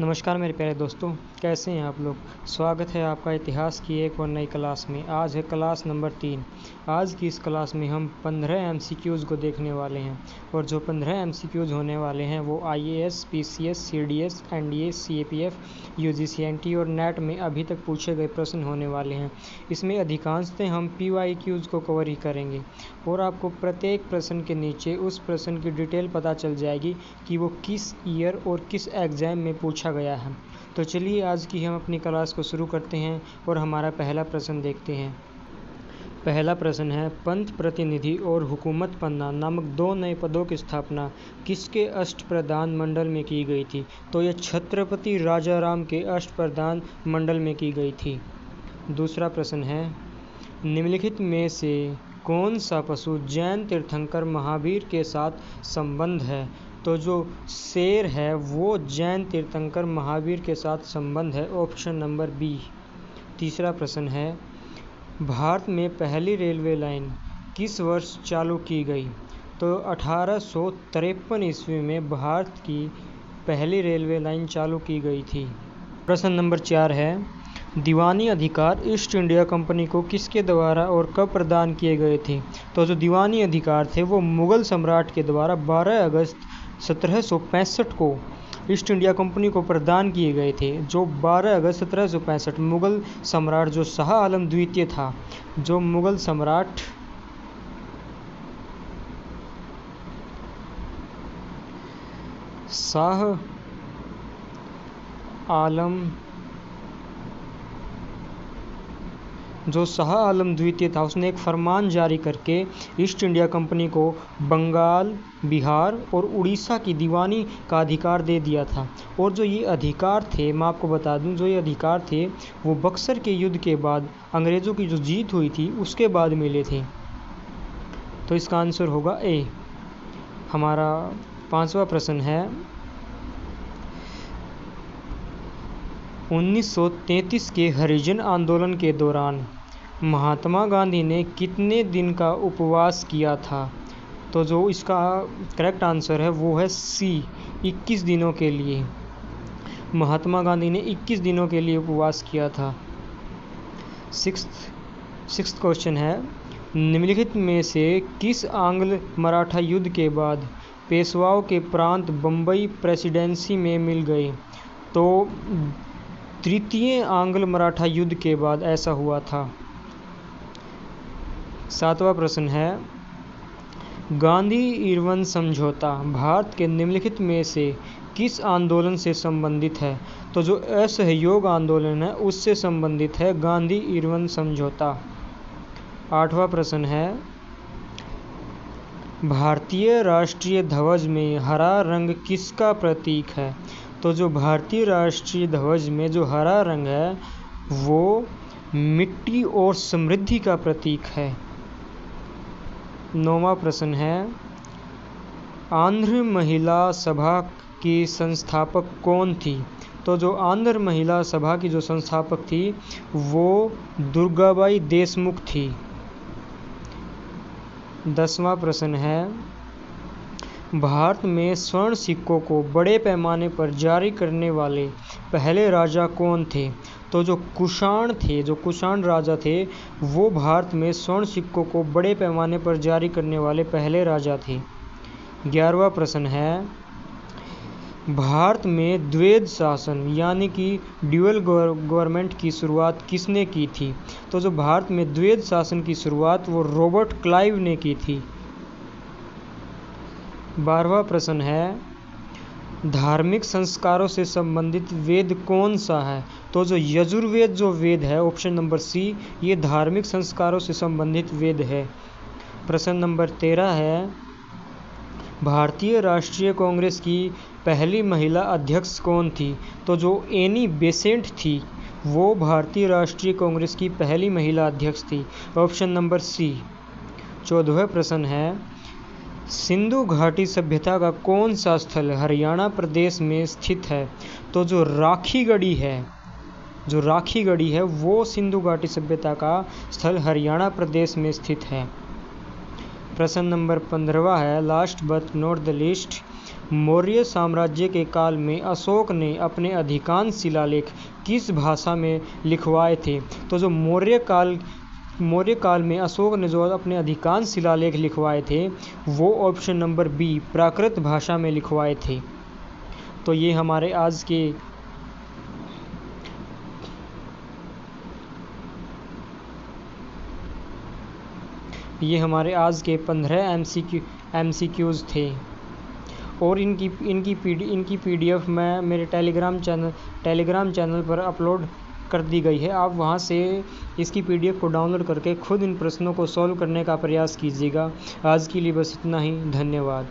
नमस्कार मेरे प्यारे दोस्तों, कैसे हैं आप लोग। स्वागत है आपका इतिहास की एक और नई क्लास में। आज है क्लास नंबर 3। आज की इस क्लास में हम 15 MCQs को देखने वाले हैं और जो 15 MCQs होने वाले हैं वो IAS, PCS, CDS, NDA, CAPF, UGC, NT और NET में अभी तक पूछे गए प्रश्न होने वाले हैं। इसमें अधिकांशतः हम PYQs को कवर ही करेंगे और आपको प्रत्येक प्रश्न के नीचे उस प्रश्न की डिटेल पता चल जाएगी कि वो किस ईयर और किस एग्ज़ाम में पूछा गया है। तो चलिए आज की हम अपनी क्लास को शुरू करते हैं और हमारा पहला प्रश्न देखते हैं। पहला प्रश्न है, पंत प्रतिनिधि और हुकूमत पन्ना नामक 2 नए पदों की स्थापना किसके अष्टप्रधान मंडल में की गई थी। तो यह छत्रपति राजाराम के अष्टप्रधान मंडल में की गई थी। दूसरा प्रश्न है, निम्नलिखित में से कौन सा पशु जैन तीर्थंकर महावीर के साथ संबंध है। तो जो शेर है वो जैन तीर्थंकर महावीर के साथ संबंध है, ऑप्शन नंबर बी। तीसरा प्रश्न है, भारत में पहली रेलवे लाइन किस वर्ष चालू की गई। तो 1853 ईस्वी में भारत की पहली रेलवे लाइन चालू की गई थी। प्रश्न नंबर 4 है, दीवानी अधिकार ईस्ट इंडिया कंपनी को किसके द्वारा और कब प्रदान किए गए थे। तो जो दीवानी अधिकार थे वो मुग़ल सम्राट के द्वारा 12 अगस्त 1765 को ईस्ट इंडिया कंपनी को प्रदान किए गए थे। जो 12 अगस्त 1765 मुग़ल सम्राट जो शाह आलम द्वितीय था, जो मुग़ल सम्राट शाह आलम द्वितीय था, उसने एक फरमान जारी करके ईस्ट इंडिया कंपनी को बंगाल, बिहार और उड़ीसा की दीवानी का अधिकार दे दिया था। और जो ये अधिकार थे, मैं आपको बता दूं, जो ये अधिकार थे वो बक्सर के युद्ध के बाद अंग्रेज़ों की जो जीत हुई थी उसके बाद मिले थे। तो इसका आंसर होगा ए। हमारा 5वां प्रश्न है, 1933 के हरिजन आंदोलन के दौरान महात्मा गांधी ने कितने दिन का उपवास किया था। तो जो इसका करेक्ट आंसर है वो है सी, 21 दिनों के लिए। महात्मा गांधी ने 21 दिनों के लिए उपवास किया था। सिक्स्थ क्वेश्चन है, निम्नलिखित में से किस आंग्ल मराठा युद्ध के बाद पेशवाओं के प्रांत बम्बई प्रेसिडेंसी में मिल गए। तो तृतीय आंग्ल मराठा युद्ध के बाद ऐसा हुआ था। 7वां प्रश्न है, गांधी इरविन समझौता भारत के निम्नलिखित में से किस आंदोलन से संबंधित है। तो जो असहयोग आंदोलन है उससे संबंधित है गांधी इरविन समझौता। 8वां प्रश्न है, भारतीय राष्ट्रीय ध्वज में हरा रंग किसका प्रतीक है। तो जो भारतीय राष्ट्रीय ध्वज में जो हरा रंग है वो मिट्टी और समृद्धि का प्रतीक है। 9वां प्रश्न है, आंध्र महिला सभा की संस्थापक कौन थी। तो जो आंध्र महिला सभा की जो संस्थापक थी वो दुर्गाबाई देशमुख थी। 10वां प्रश्न है, भारत में स्वर्ण सिक्कों को बड़े पैमाने पर जारी करने वाले पहले राजा कौन थे। तो जो कुषाण राजा थे वो भारत में स्वर्ण सिक्कों को बड़े पैमाने पर जारी करने वाले पहले राजा थे। 11वां प्रश्न है, भारत में द्वैध शासन यानी कि ड्यूअल गवर्नमेंट की शुरुआत किसने की थी। तो जो भारत में द्वैध शासन की शुरुआत वो रॉबर्ट क्लाइव ने की थी। 12वां प्रश्न है, धार्मिक संस्कारों से संबंधित वेद कौन सा है। तो जो यजुर्वेद जो वेद है, ऑप्शन नंबर सी, ये धार्मिक संस्कारों से संबंधित वेद है। प्रश्न नंबर 13 है, भारतीय राष्ट्रीय कांग्रेस की पहली महिला अध्यक्ष कौन थी। तो जो एनी बेसेंट थी वो भारतीय राष्ट्रीय कांग्रेस की पहली महिला अध्यक्ष थी, ऑप्शन नंबर सी। 14वां प्रश्न है, सिंधु घाटी सभ्यता का कौन सा स्थल हरियाणा प्रदेश में स्थित है। तो जो राखी गढ़ी है वो सिंधु घाटी सभ्यता का स्थल हरियाणा प्रदेश में स्थित है। प्रश्न नंबर 15वां है, last but not the least, Maurya साम्राज्य के काल में अशोक ने अपने अधिकांश शिलालेख किस भाषा में लिखवाए थे? तो जो मौर्य काल में अशोक ने जो अपने अधिकांश शिलालेख लिखवाए थे वो ऑप्शन नंबर बी प्राकृत भाषा में लिखवाए थे। तो ये हमारे आज के 15 MCQs थे। और इनकी PDF मैं मेरे टेलीग्राम चैनल पर अपलोड कर दी गई है। आप वहां से इसकी PDF को डाउनलोड करके खुद इन प्रश्नों को सॉल्व करने का प्रयास कीजिएगा। आज के लिए बस इतना ही। धन्यवाद।